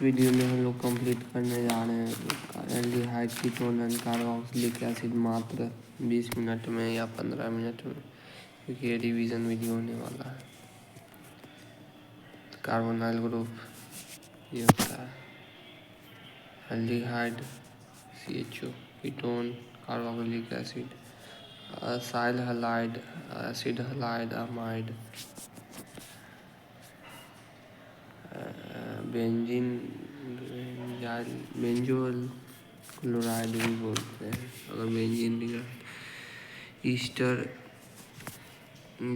Video में हम लोग कंप्लीट करने जा रहे हैं aldehyde ketone and carboxylic acid मात्र 20 मिनट में या 15 मिनट में, क्योंकि ये रिवीजन वीडियो होने वाला है। कार्बोनाइल ग्रुप ये होता है aldehyde CHO ketone carboxylic acid, acyl halide acid halide amide, benzene benzoyl chloride भी बोलते हैं अगर बेंजीन भी ईस्टर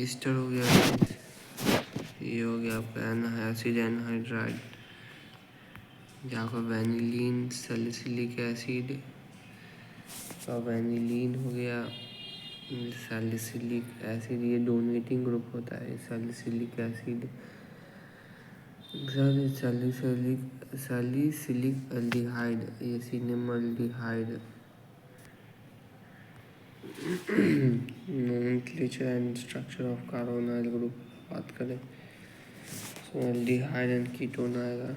ईस्टर हो गया। ये हो गया आपका एसिड एनहाइड्राइड, जहाँ पर वैनिलीन सैलिसिलिक एसिड का वैनिलीन हो गया सैलिसिलिक एसिड, ये डोनेटिंग ग्रुप होता है सैलिसिलिक एसिड। सैलिसिलिक एल्डिहाइड ये cinnamaldehyde. Nomenclature and structure of carbonyl group बात करें तो एल्डिहाइड एंड कीटोन आएगा।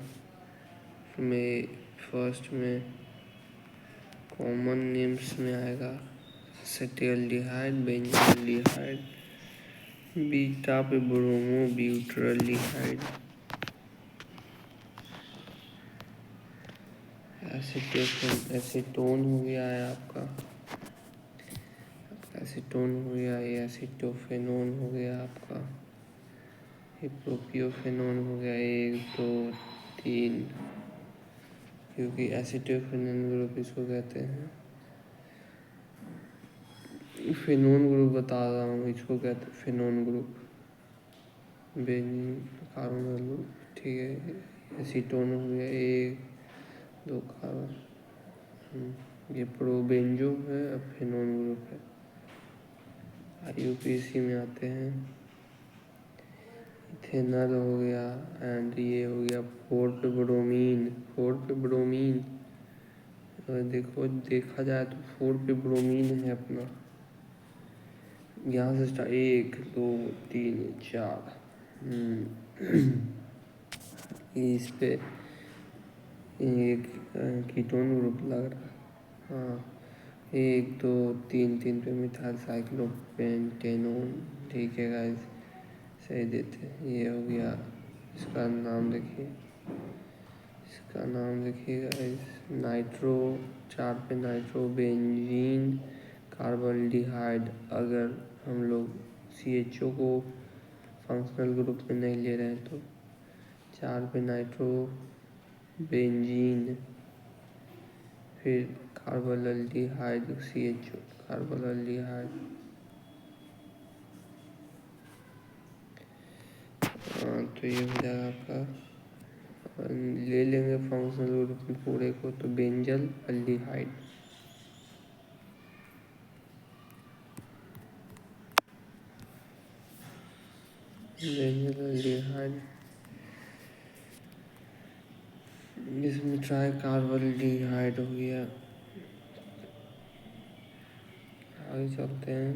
में फर्स्ट में कॉमन नेम्स में आएगा एसिटाल्डिहाइड, बेंजोल्डिहाइड, बीटा पे ब्रोमो ब्यूटाल्डिहाइड, एसीटोन हो गया है आपका एसीटोन हो गया, ये एसिटोफेनोन हो गया आपका, ये प्रोपियोफेनोन हो गया 1 2 3, क्योंकि एसिटोफेनोन ग्रुप इसको कहते हैं। फेनोन ग्रुप बता रहा हूँ, इसको कहते हैं फेनोन ग्रुप। बेंजीन कार्बोनाइल ग्रुप ठीक है। एसीटोन हो गया 1 2 कार्बन, ये प्रोबेंजो है, अब फेनोन ग्रुप है। IUPAC में आते हैं इथेनॉल हो गया एंड ये हो गया 4 पे ब्रोमीन। अगर देखा जाए तो 4 पे ब्रोमीन है अपना। यहाँ से स्टार्ट 1 2 3 4 इस पे एक कीटोन ग्रुप लग रहा है। हाँ 1 2 3 पे मिथाइल साइक्लोपेंटेनोन, ठीक है गाइस सही देते हैं। ये हो गया, इसका नाम देखिए गाइस नाइट्रो, 4 पे नाइट्रो बेंजीन कार्बल्डिहाइड। अगर हम लोग CHO को फंक्शनल ग्रुप में नहीं ले रहे हैं तो 4 पे नाइट्रो बेंजीन, फिर कार्बल्डिहाइड CHO कार्बल्डिहाइड, तो ये हो जाएगा आपका। ले लेंगे फंक्शनल ग्रुप में पूरे को तो बेंजल एल्डिहाइड। इसमें ट्राई कार्बल्डिहाइड हो गया। आगे चलते हैं,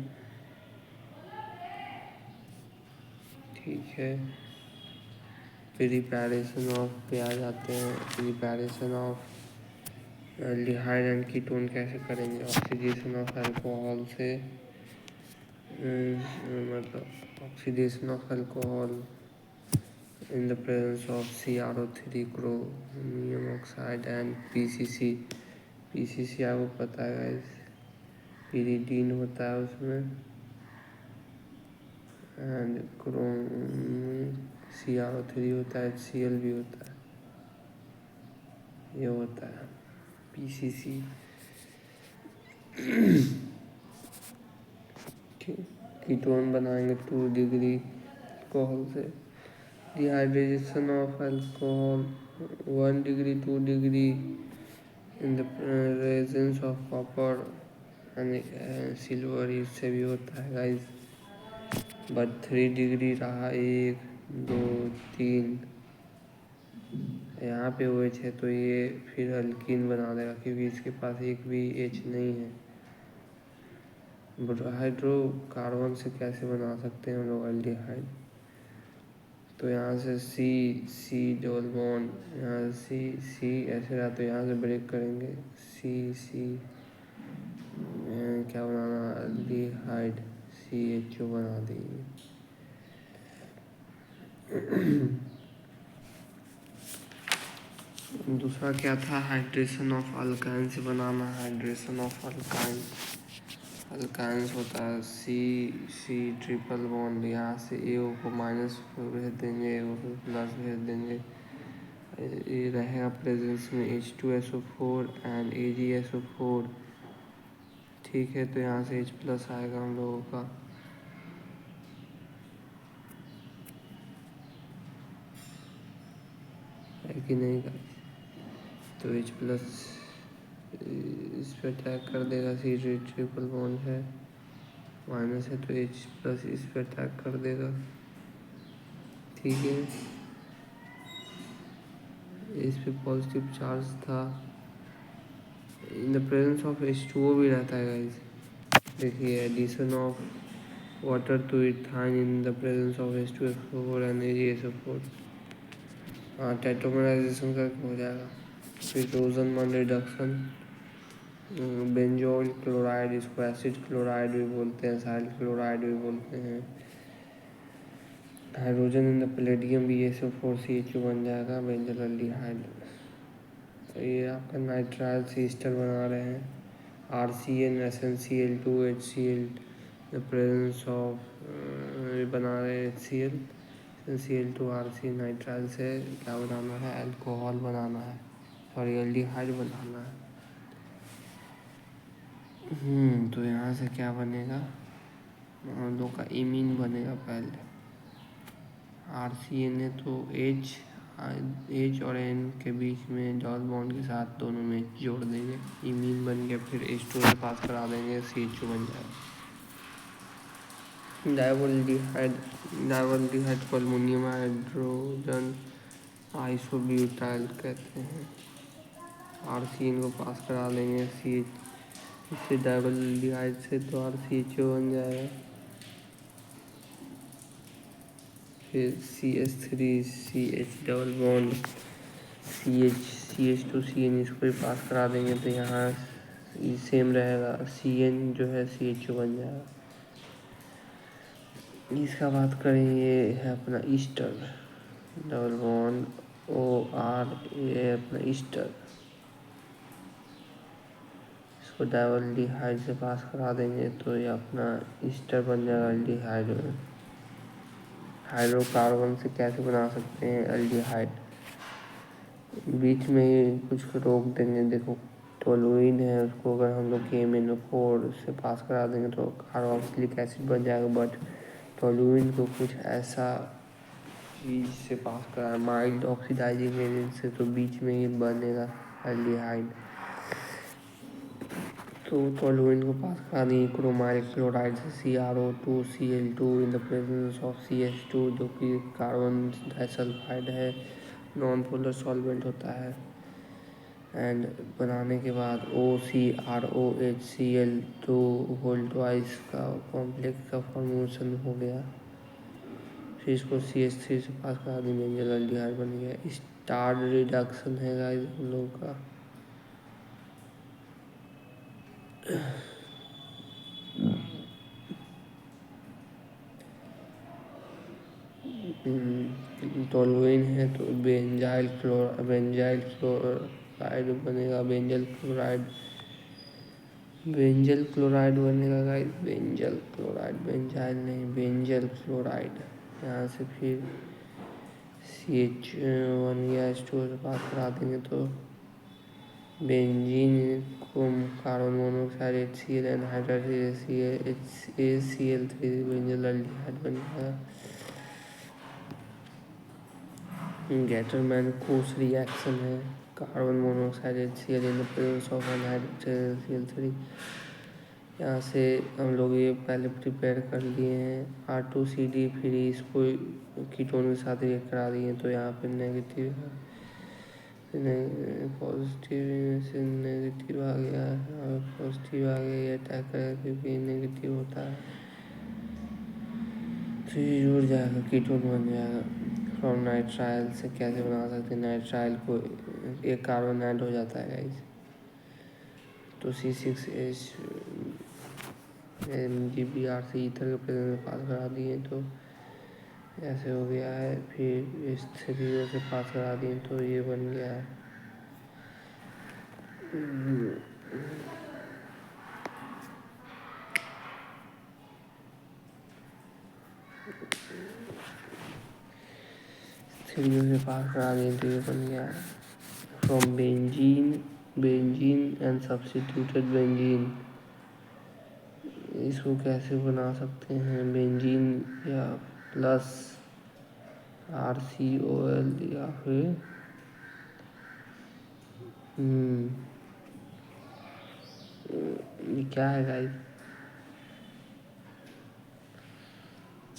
ठीक है। प्रिपरेशन ऑफ पे आ जाते हैं। Preparation of aldehyde and ketone कैसे करेंगे? ऑक्सीडेशन ऑफ अल्कोहल से, मतलब oxidation of alcohol in the presence of CrO3 chromium oxide and PCC आपको पता है गाइस, pyridine होता है उसमें एंड CrO3 होता है, HCl भी होता है, ये होता है PCC। कीटोन बनाएंगे 2 डिग्री अल्कोहल से। Dehydration of alcohol 1 degree 2 degree in the presence of copper and silver, इससे भी होता है गाइस। बट 3 डिग्री रहा 1 2 3, यहाँ पे OH है तो ये फिर अल्कीन बना देगा, क्योंकि इसके पास एक भी H नहीं है। हाइड्रोकार्बन से कैसे बना सकते हैं हम लोग एल्डिहाइड? तो यहाँ से सी सी डबल बॉन्ड, यहाँ से सी सी ऐसे रहा, तो यहाँ से ब्रेक करेंगे सी सी क्या बनाना, एल्डिहाइड CHO बना देंगे। दूसरा क्या था, हाइड्रेशन ऑफ अल्काइन से बनाना। हाइड्रेशन ऑफ अल्काइन, अल्काइंस होता है सी ट्रिपल बॉन्ड, यहाँ से AO को माइनस भेज देंगे, AO को प्लस भेज देंगे, ये रहेगा प्रेजेंस में H2SO4 एंड AgSO4। ठीक है, तो यहाँ से H+ आएगा हम लोगों का। है कि नहीं गाइस? तो H+ इस पर अटैक कर देगा, सी ट्रिपल बॉन्ड है, माइनस है तो H+ इस पर अटैक कर देगा। ठीक है, इस पे पॉजिटिव चार्ज था। इन द प्रेजेंस ऑफ H2O भी रहता है गाइस। देखिए, addition of water to ethyne in the presence of H2SO4 and AgSO4। हाँ, टेट्रामराइजेशन करके हो जाएगा। फिर रोजनमैन रिडक्शन, बेंजोल क्लोराइड, इसको एसिड क्लोराइड भी बोलते हैं, साइल क्लोराइड भी बोलते हैं। Hydrogen in the palladium BaSO4 CHO बन जाएगा, बेंजल एल्डिहाइड। ये आपका नाइट्राइल से ईस्टर बना रहे हैं, RCN SnCl2 HCl the presence of, बना रहे हैं HCl SnCl2 RC नाइट्राइल से क्या बनाना है, अल्कोहल बनाना है, सॉरी एल्डिहाइड बनाना है। तो यहाँ से क्या बनेगा, हम लोग का इमीन बनेगा पहले। RCN है तो H और N के बीच में डबल बॉन्ड के साथ दोनों में H जोड़ देंगे, इमीन बन गया। फिर H2 से पास करा देंगे, CHO बन जाएगा। डाइवल्डिहाइड को अल्युमिनियम हाइड्रोजन आइसोब्यूटाइल कहते हैं। RCN को पास करा देंगे CH, इससे डाइवल्डिहाइड से तो RCHO बन जाएगा। फिर CH3 CH double bond CH2CN, इसको भी पास करा देंगे तो यहाँ सेम रहेगा, CN जो है CHO बन जाएगा। इसका बात करें, ये है अपना ईस्टर, डबल बॉन्ड OR, ये अपना ईस्टर, इसको डाइवल्डिहाइड से पास करा देंगे तो ये अपना ईस्टर बन जाएगा एल्डिहाइड में। हाइड्रोकार्बन से कैसे बना सकते हैं एल्डिहाइड, बीच में ही कुछ रोक देंगे। देखो, टोलुइन है, उसको अगर हम लोग KMnO4 से पास करा देंगे तो कार्बोक्सिलिक एसिड बन जाएगा। बट टोलुइन को कुछ ऐसा चीज़ से पास करा, माइल्ड ऑक्सीडाइजिंग एजेंट से, तो बीच में ही बनेगा एल्डिहाइड। तो टोलुइन को पास करा देंगे क्रोमाइल क्लोराइड से, CrO2Cl2 in the presence of CH2, जो कि कार्बन डाइसल्फाइड है, नॉन पोलर सॉल्वेंट होता है। एंड बनाने के बाद OCrOHCl2 होल ट्वाइस का कॉम्प्लेक्स का फॉर्मेशन हो गया। फिर इसको CH3 से पास करा दी, बेंजल एल्डिहाइड बन गया। स्टार रिडक्शन है गाइस हम लोग का। टोलुइन है तो बेंजाइल क्लोराइड बनेगा, बेंजल क्लोराइड, बेंजल क्लोराइड बनेगा गाइस, बेंजल क्लोराइड, बेंजाइल नहीं, बेंजल क्लोराइड। यहाँ से फिर CH1 या H2 से पास करा देंगे तो बेंजीन को carbon monoxide HCl anhydride ACl3 benzyl aldehyde बन जाएगा। गैटरमैन-कोच रिएक्शन है, carbon monoxide HCl in the presence of anhydride ACl3। यहाँ से हम लोग ये पहले प्रिपेयर कर लिए हैं R2CD, फिर इसको कीटोन के साथ रिएक्ट करा दिए, तो यहाँ पे नेगेटिव है, पॉजिटिव से नेगेटिव आ गया और पॉजिटिव आ गया, ये अटैक करेगा क्योंकि नेगेटिव होता है, तो ये जुड़ जाएगा, कीटोन बन जाएगा। फ्रॉम नाइट्राइल से कैसे बना सकते हैं, नाइट्राइल को एक कार्बन ऐड हो जाता है गाइस, तो C6H MgBr से ईथर के प्रेजेंस में पास करा दिए तो ऐसे हो गया है, फिर H3O से पास करा दिए तो ये बन गया है। H3O से पास करा दिए तो ये बन गया है। From benzene and substituted benzene, इसको कैसे बना सकते हैं, बेंजीन या प्लस RCOL या फिर ये क्या है गाइस,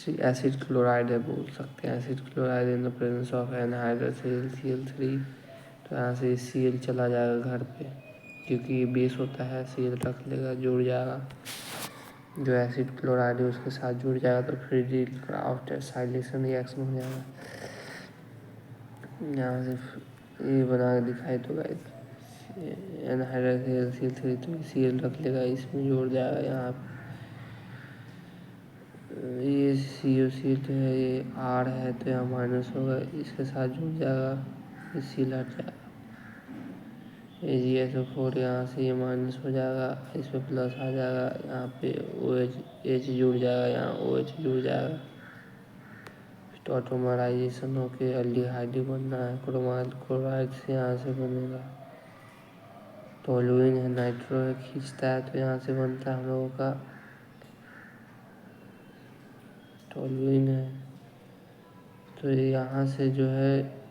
एसिड क्लोराइड है बोल सकते हैं, acid chloride in the presence of anhydrous Cl3, तो यहाँ से Cl चला जाएगा घर पे, क्योंकि ये बेस होता है, Cl रख लेगा, जुड़ जाएगा, जो एसिड क्लोराइड है उसके साथ जुड़ जाएगा, तो फिर क्राफ्ट साइलेशन रिएक्शन हो जाएगा। यहाँ से ये बना के दिखाई तो गाइस, एनहाइड्रस Cl3 तो Cl रख लेगा, इसमें जुड़ जाएगा, यहाँ ये COC तो है, ये R है तो यहाँ माइनस होगा, इसके साथ जुड़ जाएगा, ये Cl हट जाएगा, ये GSO4 यहाँ से ये माइनस हो जाएगा, इस पर प्लस आ जाएगा, यहाँ पे OH जुड़ जाएगा, यहाँ OH जुड़ जाएगा, ऑटोमराइजेशन होके एल्डिहाइड बनना है, क्रोमाइल क्लोराइड से यहाँ से बनेगा, टोलुइन है, नाइट्रो है, खींचता है तो यहाँ से बनता है हम लोगों का टोलुइन है, तो यहाँ से जो है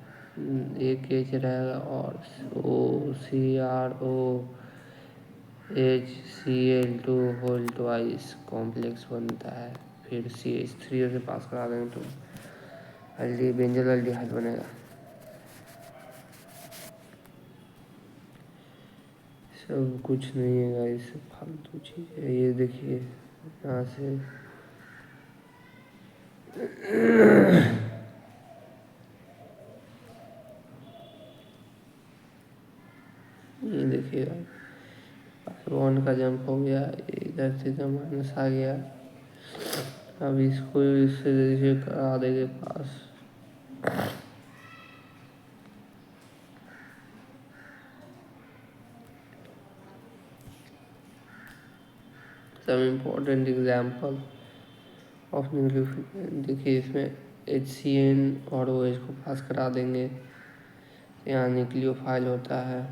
एक H रहेगा और OCrOHCl2 होल ट्वाइस कॉम्प्लेक्स बनता है, फिर CH3 से पास करा देंगे तो बेंजल एल्डिहाइड बनेगा। सब कुछ नहीं है गाइस, फालतू चीज़ है, ये देखिए यहाँ से ये देखिए वन का जंप हो गया, इधर से जब माइनस आ गया, अब इसको इससे करा देंगे पास। सब इम्पोर्टेंट एग्जाम्पल ऑफ न्यूक्लियोफाइल, देखिए इसमें HCN और OH को पास करा देंगे, यहाँ न्यूक्लियोफाइल होता है,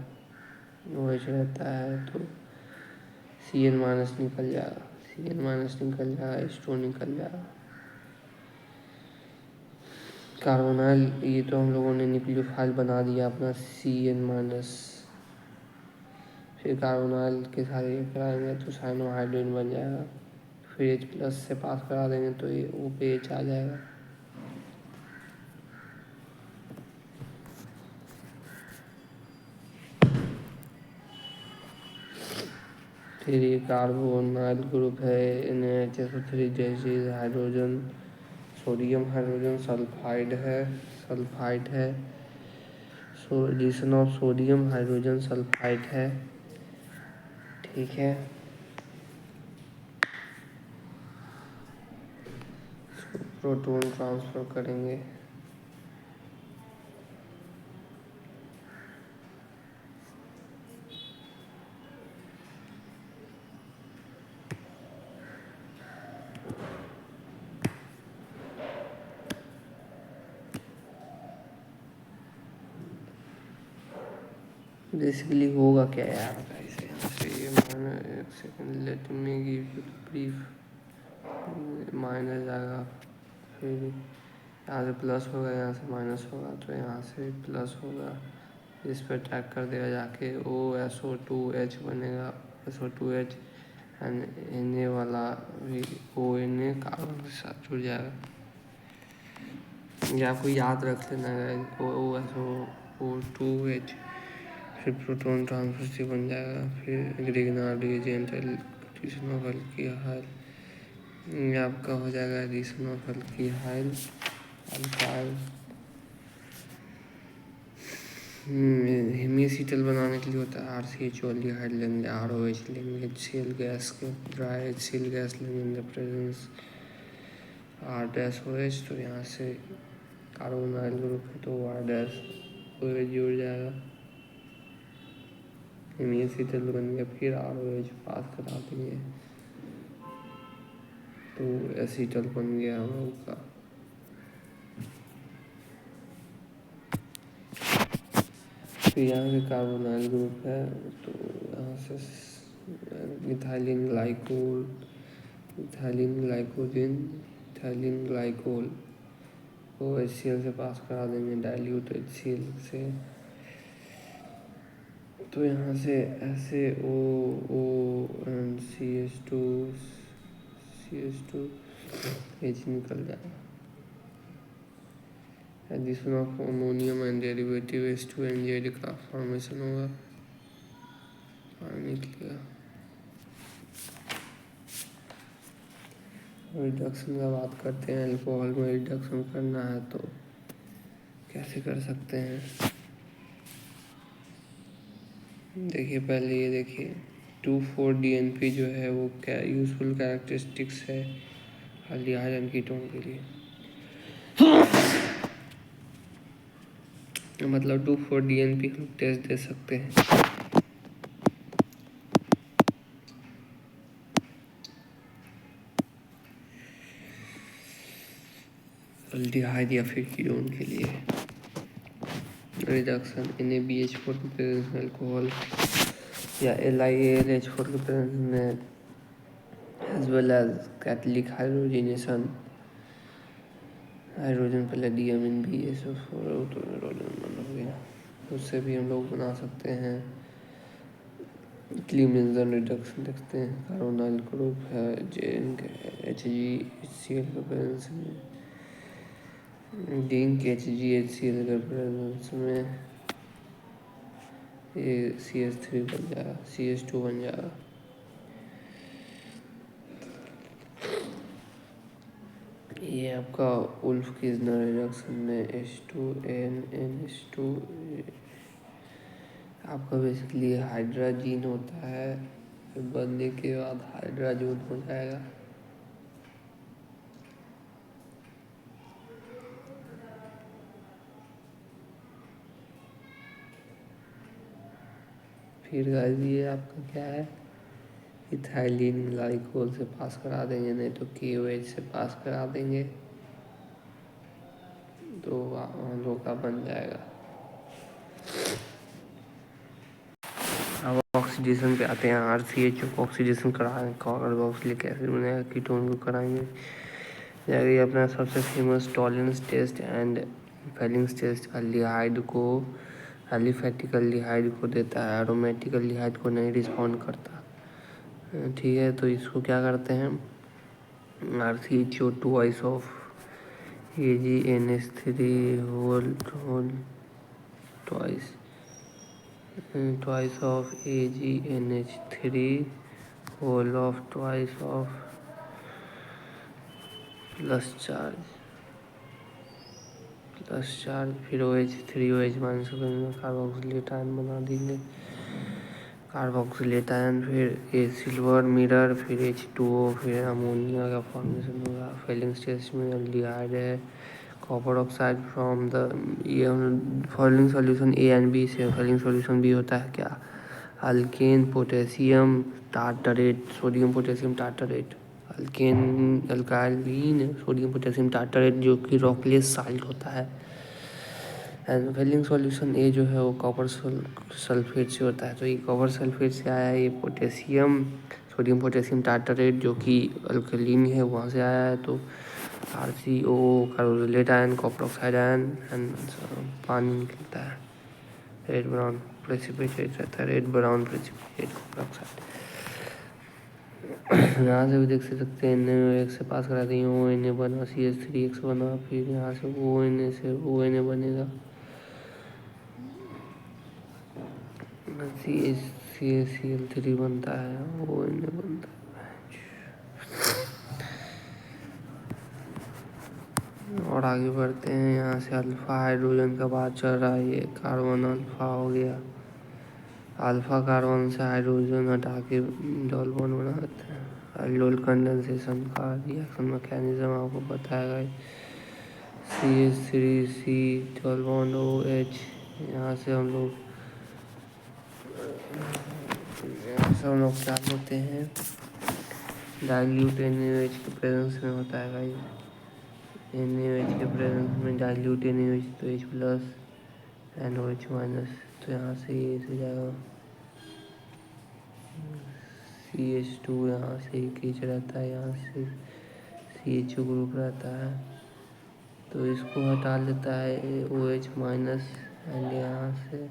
OH रहता है तो CN माइनस निकल जाएगा, CN माइनस निकल जाएगा, H2 निकल जाएगा। कार्बोनाइल ये तो हम लोगों ने न्यूक्लियोफाइल बना दिया अपना CN माइनस, फिर कार्बोनाइल के साथ ये कराएंगे तो साइनोहाइड्रिन बन जाएगा, फिर H प्लस से पास करा देंगे तो ये O पे H आ जाएगा। फिर ये कार्बोनाइल ग्रुप है, NaHSO3 जैसे हाइड्रोजन, सोडियम हाइड्रोजन सल्फाइड है, addition of sodium hydrogen sulphide है, ठीक है। प्रोटॉन ट्रांसफर करेंगे, बेसिकली होगा क्या यार, ऐसे एक second, let me give you brief, minus आएगा, फिर यहाँ से प्लस होगा, यहाँ से माइनस होगा, तो यहाँ से प्लस होगा, इस पर टैग कर देगा जाके, OSO2H बनेगा, SO2H एंड Na वाला भी ONA कार्बन के साथ जुड़ जाएगा, ये आपको याद रख लेना है, OSO2H, फिर प्रोटॉन ट्रांसफर से बन जाएगा, फिर ग्रिग्नार्ड रिएजेंट एडिशन ऑफ एल्कीहाइड, ये आपका हो जाएगा एडिशन ऑफ एल्कीहाइड अल्काइल हेमीसीटल बनाने के लिए होता है RCHO एल्डिहाइड लेंगे, ROH लेंगे, HCl गैस के ड्राई HCl गैस लेंगे इन द प्रेजेंस R-OH। तो यहाँ से कार्बोनाइल ग्रुप है तो R-OH जुड़ जाएगा, हेमीसीटल बन गया, फिर ROH पास करा देंगे तो एसीटल बन गया हम लोग का। फिर यहाँ से कार्बोनाइल ग्रुप है तो यहाँ से ethylene glycol, ethylene glycogen, ethylene glycol को HCl से पास करा देंगे डाइल्यूट HCl से। तो यहाँ से ऐसे CH2 H निकल जाएगा। Addition of ammonium and derivative H2NJ का फॉर्मेशन होगा, पानी निकलेगा। रिडक्शन का बात करते हैं, अल्कोहल में रिडक्शन करना है तो कैसे कर सकते हैं। देखिए पहले ये देखिए 2,4-DNP जो है वो क्या यूजफुल कैरेक्टरिस्टिक्स है एल्डिहाइड एंड कीटोन के लिए। मतलब 2,4-DNP हम टेस्ट दे सकते हैं। एल्डिहाइड या फिर कीटोन के लिए रिडक्शन NaBH4 के प्रेजेंस में अल्कोहल या LiAlH4 के प्रेजेंस में as well as catalytic hydrogenation, hydrogen palladium in BSO4 तो हाइड्रोजन हो गया, उससे भी हम लोग बना सकते हैं। क्लीमेंजन रिडक्शन देखते हैं, कार्बोनाइल ग्रुप है जिंक HgHCl के प्रेजेंस में, जिंक HgHCl के प्रेजेंस में ये CH3 बन जाएगा, CH2 बन जाएगा। ये आपका उल्फ किज़नर रिडक्शन में H2NNH2 आपका बेसिकली हाइड्राजीन होता है, बनने के बाद हाइड्राजोन हो जाएगा। फिर गाइस ये आपका क्या है, इथाइलिन ग्लाइकोल से पास करा देंगे, नहीं तो KOH से पास करा देंगे तो हम लोग का बन जाएगा। अब ऑक्सीडेशन पे आते हैं, RCHO को ऑक्सीडेशन कराएंगे, कार्बोक्सिलिक एसिड बनेगा, कीटोन को कराएंगे। ये अपना सबसे famous Tollens test and Fehling's test aldehyde को, एलिफैटिक एल्डिहाइड को देता है, एरोमेटिक एल्डिहाइड को नहीं रिस्पॉन्ड करता। ठीक है, तो इसको क्या करते हैं, RCHO twice of AgNH3 whole twice of AgNH3 whole of twice of plus charge फिर OH3OH माइनस कार्बोक्सिलेट आयन बना देंगे, कार्बोक्सिलेट आयन फिर ए सिल्वर मिरर फिर H2O फिर अमोनिया का फॉर्मेशन होगा। फेलिंग टेस्ट में एल्डिहाइड है, कॉपर ऑक्साइड फ्रॉम द ये following solution A and B से फॉलोइंग सॉल्यूशन B होता है क्या, alkane potassium tartrate, sodium potassium tartrate, alkane alkaline sodium potassium tartrate जो कि रॉकलेस साल्ट होता है। एंड फेलिंग सॉल्यूशन ए जो है वो कॉपर सल्फेट से होता है, तो ये कॉपर सल्फेट से आया है, ये पोटेशियम सोडियम पोटेशियम टार्टरेट जो कि अल्कलीन है वहाँ से आया है, तो RCO carboxylate ion copper oxide ion and पानी निकलता है, रेड ब्राउन प्रेसिपिटेट रहता है, red brown precipitate copper oxide. यहाँ से भी देख सकते हैं, Na से पास करा देंगे, ONA बना, CH3X बना, फिर यहाँ से ONA से ONA बनेगा, CH3 बनता है, ONA बनता है। और आगे बढ़ते हैं। यहाँ से अल्फा हाइड्रोजन का बात चल रहा है, ये कार्बन अल्फा हो गया। अल्फा कार्बन से हाइड्रोजन हटा के डबल बॉन्ड बनाते हैं। एल्डोल कंडेंसेशन का रिएक्शन मैकेनिज्म आपको बताएगा। CH3C double bond OH। यहाँ से हम लोग क्या लेते हैं, डाइल्यूट NaOH के प्रेजेंस में होता है भाई। NaOH के प्रेजेंस में डाइल्यूट NaOH तो H plus and OH minus, तो यहाँ से ये हो जाएगा CH2। यहाँ से एक H रहता है, यहाँ से CHO ग्रुप रहता है, तो इसको हटा लेता है OH माइनस एंड यहाँ से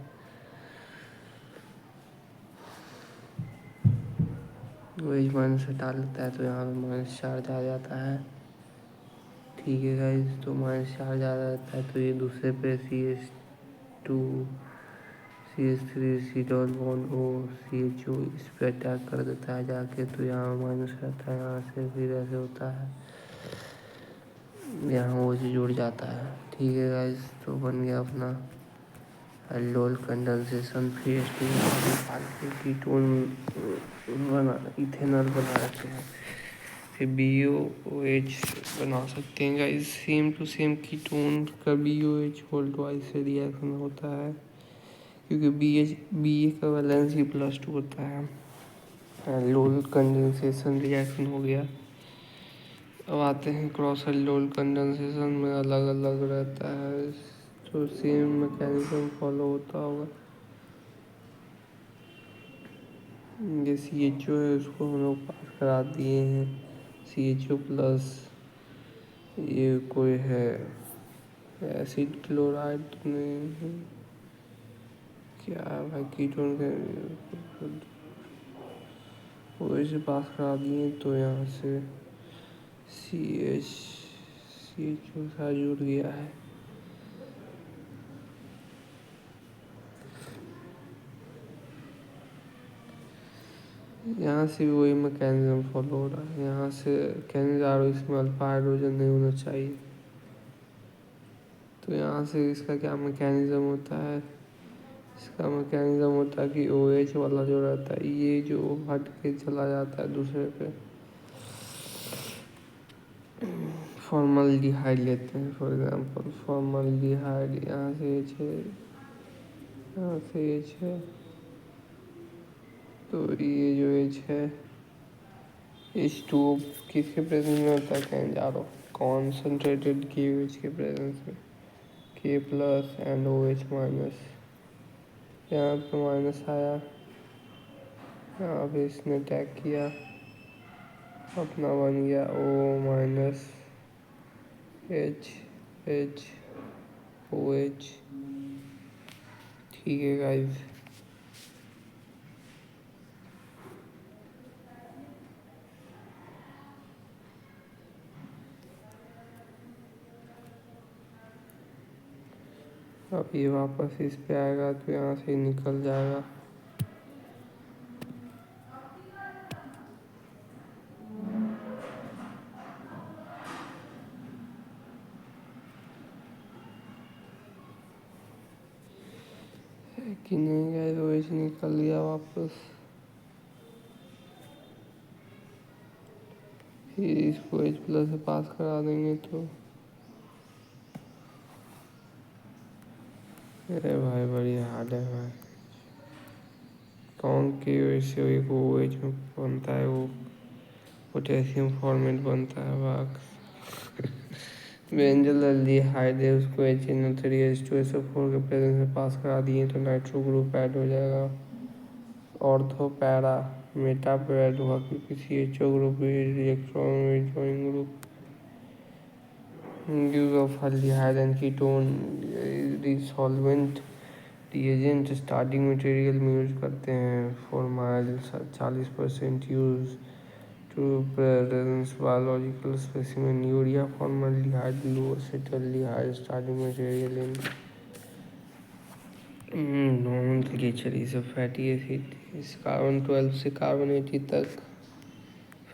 OH माइनस हटा लेता है, तो यहाँ पे माइनस चार्ज आ जाता है। ठीक है गाइस, तो माइनस चार्ज आ जाता है, तो ये दूसरे पे CH2 CH3C double bond O CHO इस पर अटैक कर देता है जाके, तो यहाँ माइनस रहता है। यहाँ से फिर ऐसे होता है, यहाँ वो से जुड़ जाता है। ठीक है गाइस, तो बन गया अपना एल्डोल कंडेंसेशन। फिर कीटोन बना, इथेनॉल बना रखे हैं। फिर BOOH बना सकते हैं guys. Same to same ketone का BOH होल ट्वाइस से रिएक्शन होता है, क्योंकि BA का वैलेंस ही +2 होता है। एल्डोल कंडेंसेशन रिएक्शन हो गया। अब आते हैं क्रॉस एल्डोल कंडेंसेशन में अलग अलग रहता है, तो सेम मैकेनिज्म फॉलो होता होगा। ये CHO है, उसको हम लोग पास करा दिए हैं। CHO प्लस ये कोई है एसिड क्लोराइड तो नहीं है, क्या है भाई, कीटोन के वो से पास करा दिए, तो यहाँ से CHO सा जुड़ गया है। यहाँ से भी वही मैकेनिज्म फॉलो हो रहा है। यहाँ से कहने जा रहा हूँ इसमें अल्फा हाइड्रोजन नहीं होना चाहिए, तो यहाँ से इसका क्या मैकेनिज्म होता है, इसका मैकेनिज्म होता है कि OH वाला जो रहता है ये जो हट के चला जाता है दूसरे पे। फॉर्मल्डिहाइड लेते हैं फॉर एग्जांपल, फॉर्मल्डिहाइड यहाँ से H है, यहाँ से H है, तो ये जो H है H2O किसके प्रेजेंस में होता है, कहने जा रहा हूँ कॉन्सनट्रेटेड KOH के प्रेजेंस में, K plus and OH minus. यहाँ पे माइनस आया, यहाँ पे इसने अटैक किया, अपना बन गया O माइनस H OH। ठीक है गाइस, अब ये वापस इस पे आएगा तो यहाँ से निकल जाएगा। कि नहीं गाइस, OH निकल गया वापस। फिर इसको H प्लस से पास करा देंगे, तो अरे भाई बड़ी हार्ड है भाई। कौन के वैसे एक OH में बनता है, वो पोटेशियम फॉर्मेट बनता है वाक्स। बेंजल एल्डिहाइड है, उसको HNO3H2SO4 के प्रेजेंस में पास करा दिए तो नाइट्रो ग्रुप ऐड हो जाएगा। ऑर्थो पैरा मेटा पे ऐड हुआ, क्योंकि CHO group electron withdrawing group. Use of aldehyde and ketone resolvent reagent starting material में यूज करते हैं। Formyl 40% use to presence biological specimen. Urea formaldehyde लो acetaldehyde starting material in non glycerin से fatty acid. इस carbon 12 से carbon 80 तक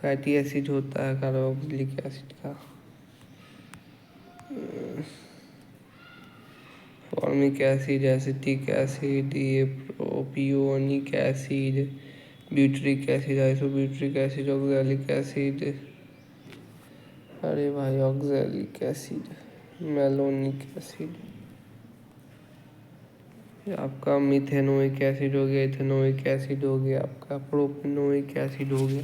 fatty acid होता है कार्बोक्सिलिक एसिड का। फॉर्मिक एसिड, एसिटिक एसिड, ये propionic acid, butyric acid, आइसोब्यूटरिक acid, oxalic acid, अरे भाई ऑक्सैलिक एसिड, मेलोनिक एसिड, आपका मिथेनोइक एसिड हो गया, इथेनोइक एसिड हो गया, आपका प्रोपेनोइक एसिड हो गया।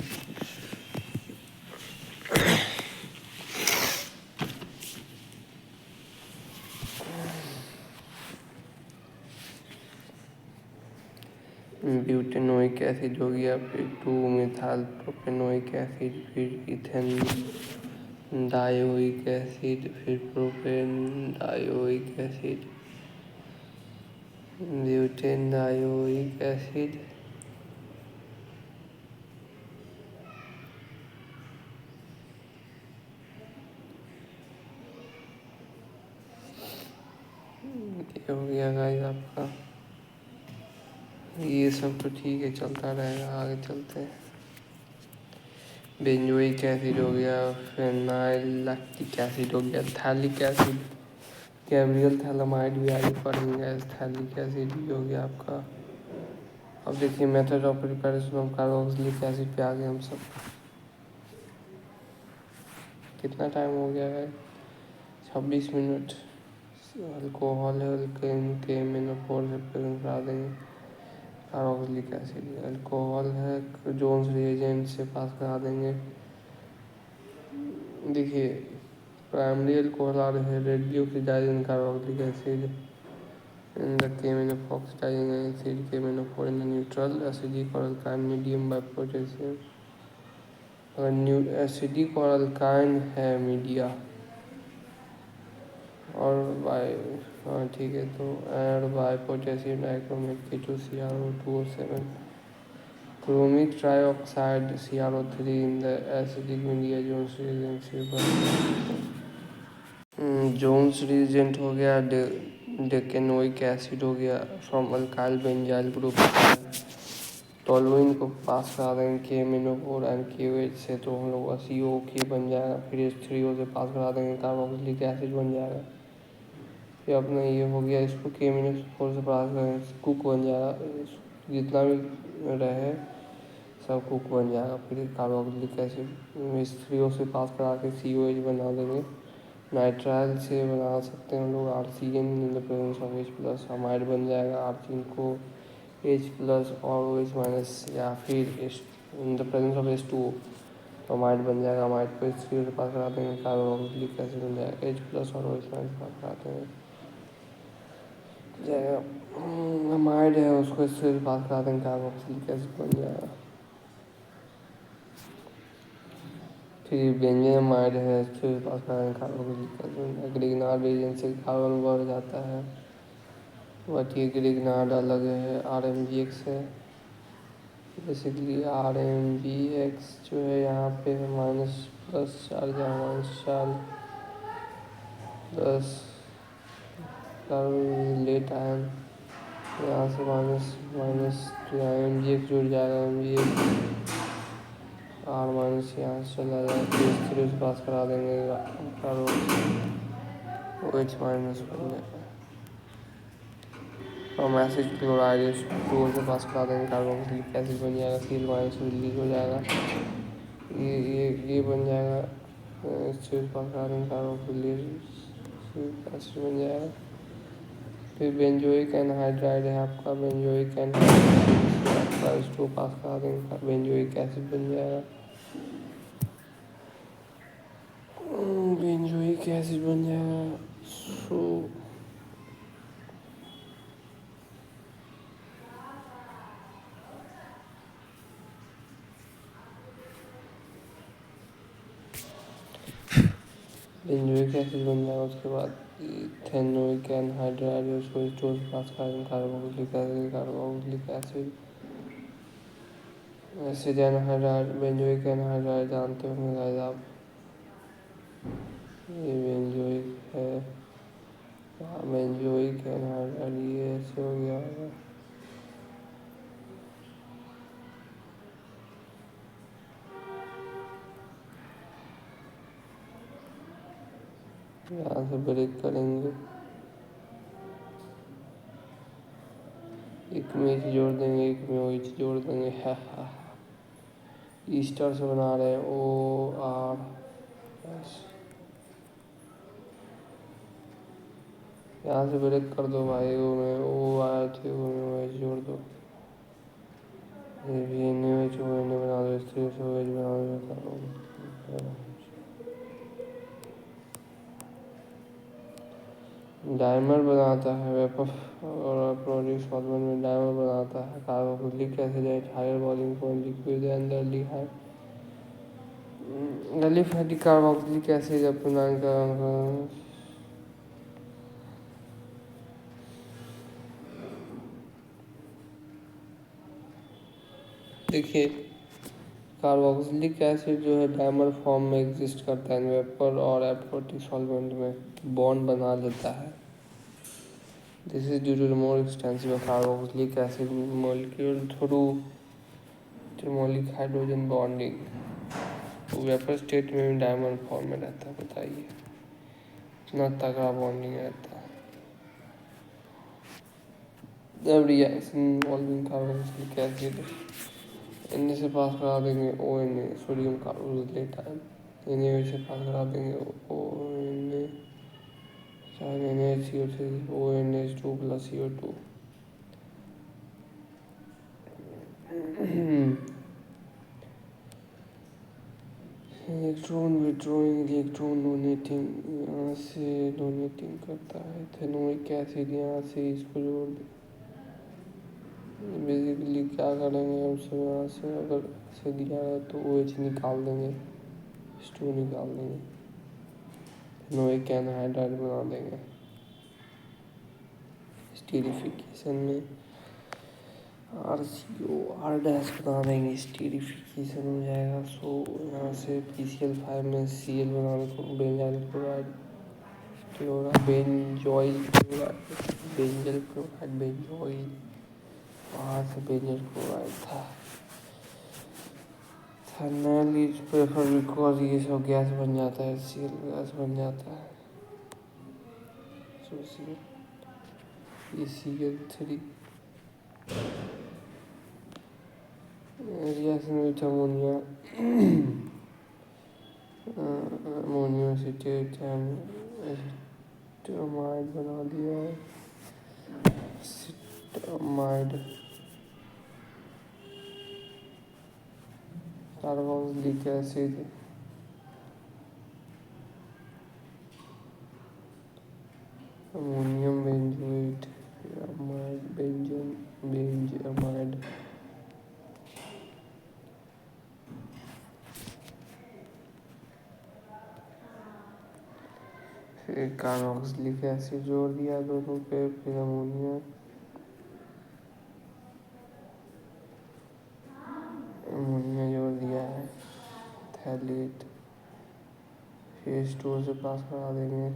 ब्यूटेनोइक एसिड हो गया, फिर 2 मिथाइल प्रोपेनोइक एसिड, फिर इथेन डायोइक एसिड, फिर propane dioic acid, butane dioic acid, ये हो गया गाइस आपका। ये सब तो ठीक है, चलता रहेगा, आगे चलते हैं। बेंजोइक एसिड हो गया, फेनाइल लैक्टिक एसिड हो गया, थैलिक एसिड, गैब्रियल थैलामाइड भी आगे पढ़ेंगे, थैलिक एसिड भी हो गया आपका। अब देखिए method of preparation of carboxylic acid पे आ गए हम सब। कितना टाइम हो गया है? 26 मिनट। अल्कोहल है, के मेनोफोर से प्रेजेंट करा देंगे। कार्बोक्सिलिक एसिड अल्कोहल है, जोन्स रिएजेंट से पास करा देंगे। देखिए प्राइमरी अल्कोहल आ रहे हैं, radio oxidizing carboxylic acid in the came in a oxidizing acid came in a for in a neutral acidic or alkyne medium by potassium। अगर acidic और अल्काइन है मीडिया और बाय, हाँ ठीक है, तो add by potassium dichromate K2CrO2O7 chromic trioxide CrO3 in the acidic media Jones reagent. Jones reagent हो गया, डेकेनोइक एसिड हो गया from alkyl benzyl group. Toluene को पास करा देंगे KMnO4 एंड KOH से, तो हम लोग का COK बन जाएगा। फिर H3O से पास करा देंगे, कार्बोक्सिलिक एसिड बन जाएगा। फिर अपना ये हो गया, इसको KMnO4 से पास करेंगे, कुक बन जाएगा। जितना भी रहे सब कुक बन जाएगा। फिर कार्बोक्सिलिक एसिड H3O से पास करा के COH बना देंगे। नाइट्राइल से बना सकते हैं हम लोग RCN in the presence of H+, amide बन जाएगा। आर्चिन को H+ और OH- या फिर इन द प्रेजेंस ऑफ H2O तो अमाइड बन जाएगा। अमाइड को H3O से पास करा देंगे, कार्बोक्सिलिक एसिड बन जाएगा। H+ और OH- पास कराते हैं जाएगा। अमाइड है उसको H3O से पास करा देंगे, कार्बोक्सिलिक एसिड बन जाएगा। फिर बेंजीनमाइड है, H3O से पास करा देंगे, कार्बोक्सिलिक एसिड बन जाएगा। ग्रिग्नार्ड रिएजेंट से कार्बन बढ़ जाता है, बट ये ग्रिग्नार्ड अलग है, RMGX है। बेसिकली RMGX जो है यहाँ पे -+4 जहाँ -4 10 कार्बन लेट आयन, यहाँ से माइनस तो यहाँ MGX जुड़ जाएगा। MGX R- यहाँ से चला जाएगा, फिर H3O से पास करा देंगे, OH- बन जाएगा। और एसिड क्लोराइड H2O से पास करा देंगे, कार्बोक्सिलिक एसिड बन जाएगा। CL- रिलीज हो जाएगा, ये बन जाएगा। H3O से पास करा देंगे, कार्बोक्सिलिक एसिड बन जाएगा। फिर बेंजोइक एनहाइड्राइड है आपका, बेंजोइक एनहाइड्राइड आपका, इसको पास करा देंगे, बेंजोइक एसिड बन जाएगा। बेंजोइक एसिड बन जाएगा। सो बेंजोइक एसिड बन जाएगा। उसके बाद इथेनोइक एनहाइड्राइड है, उसको H2O से पास करा देंगे, carboxylic acid acid anhydride, benzoic anhydride जानते होंगे गाइस आप। ये बेंजोइक है, बेंजोइक एनहाइड्राइड, ये ऐसे हो गया होगा। यहाँ से ब्रेक करेंगे, एक में H जोड़ देंगे, एक में OH जोड़ देंगे। है ईस्टर से बना रहे हैं OR। यहाँ से ब्रेक कर दो भाई, वो में O आए थे, वो में OH जोड़ दो। ये भी NaOH ONA बना दो, इस तरीके से OH बना दो, बता रहा हूँ। डायमर बनाता है वेपर और प्रोड्यूस सॉल्वेंट में डायमर बनाता है। Carboxylic acid at higher volume form liquid and aldehyde aliphatic carboxylic acid अपना का। देखिए, कार्बोक्सिलिक एसिड जो है डायमर फॉर्म में एग्जिस्ट करता है वेपर और एरोमेटिक सॉल्वेंट में बॉन्ड बना लेता है। This is due to more extensive carboxylic acid molecule through thermolic hydrogen bonding. Vapour state में भी डायमर फॉर्म में रहता है, बताइए इतना तगड़ा बॉन्डिंग रहता है। जब reaction involving carboxylic acid Na से पास करा देंगे ONA sodium carboxylate ion, Na से पास करा देंगे ONA NaCO3 ONH2 plus CO2। Electron withdrawing electron donating, यहाँ से डोनेटिंग करता है। इथेनोइक एसिड यहाँ से इसको जोड़ दे। बेसिकली क्या करेंगे हम सब, यहाँ से अगर से दिया है तो OH निकाल देंगे, H2 निकाल देंगे, इथेनोइक एनहाइड्राइड बना देंगे। स्टीरिफिकेशन में RCO R डैश बना देंगे, स्टीरिफिकेशन हो जाएगा। सो यहाँ से PCl5 में Cl बना देंगे, benzyl chloride benzoyl chloride, benzyl chloride benzoyl, वहाँ से बेंजल क्लोराइड था। थर्नल इज प्रेफर बिकॉज ये सब गैस बन जाता है, Cl गैस बन जाता है। सो Cl3 reaction with ammonia ammonium acetate acetamide बना दिया है। Acetamide carboxylic acid ammonium benzoate amide benzamide. फिर कार्बोक्सिलिक एसिड जोड़ दिया दोनों पे, फिर अमोनिया जोड़ दिया है। थैलेट फिर H2O से पास करा देंगे।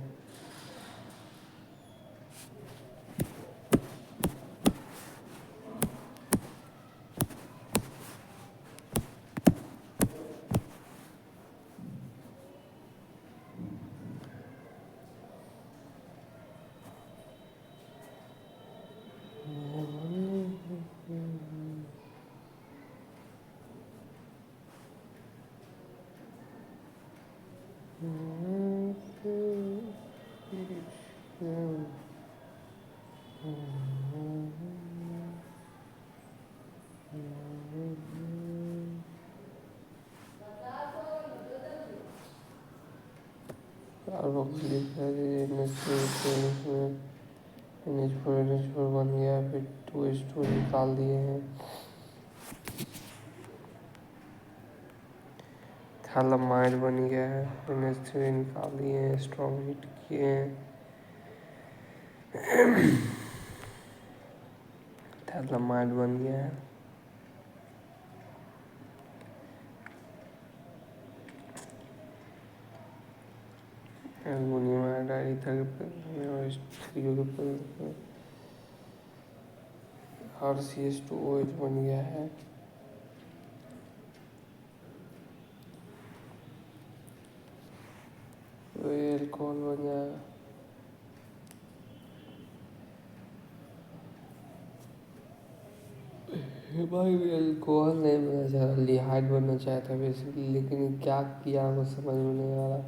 कार्बोक्सिलिक एसिड NH4 बन गया, फिर 2H2 निकाल दिए हैं। थैलामाइड बन गया है, NH3 निकाल दिए हैं, स्ट्रॉन्ग हीट किए हैं। थैलामाइड बन गया है। एल्युमिनियम हाइड्राइड RCH2OH बन गया है। तो ये अल्कोहल बन जाएगा। भाई भी अल्कोहल नहीं बनना चाह रहा, लिहाइड बनना चाहता था बेसिकली, लेकिन क्या किया वो समझ में नहीं आ रहा।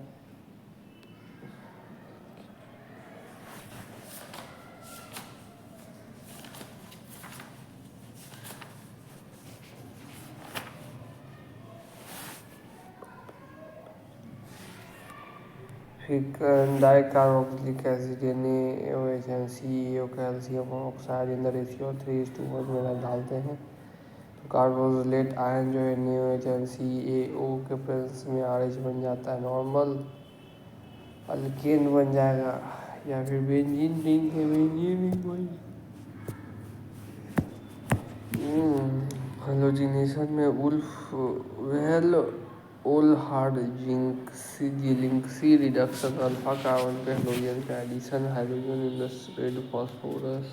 फिर डाइकार्बोक्सिलिक एसिड यानी CaO calcium oxide in the ratio 3:1 में डालते हैं तो कार्बोक्सिलेट आयन जो है CaO के प्रेजेंस में RH बन जाता है, नॉर्मल अल्केन बन जाएगा, या फिर बेंजीन रिंग है, बेंजीन रिंग बन। हेलोजिनेशन में उल्फ वेल ओलहार्ड जिंक रिडक्शन, अल्फा कार्बन पे हेलोजन का addition, hydrogen in the red phosphorus.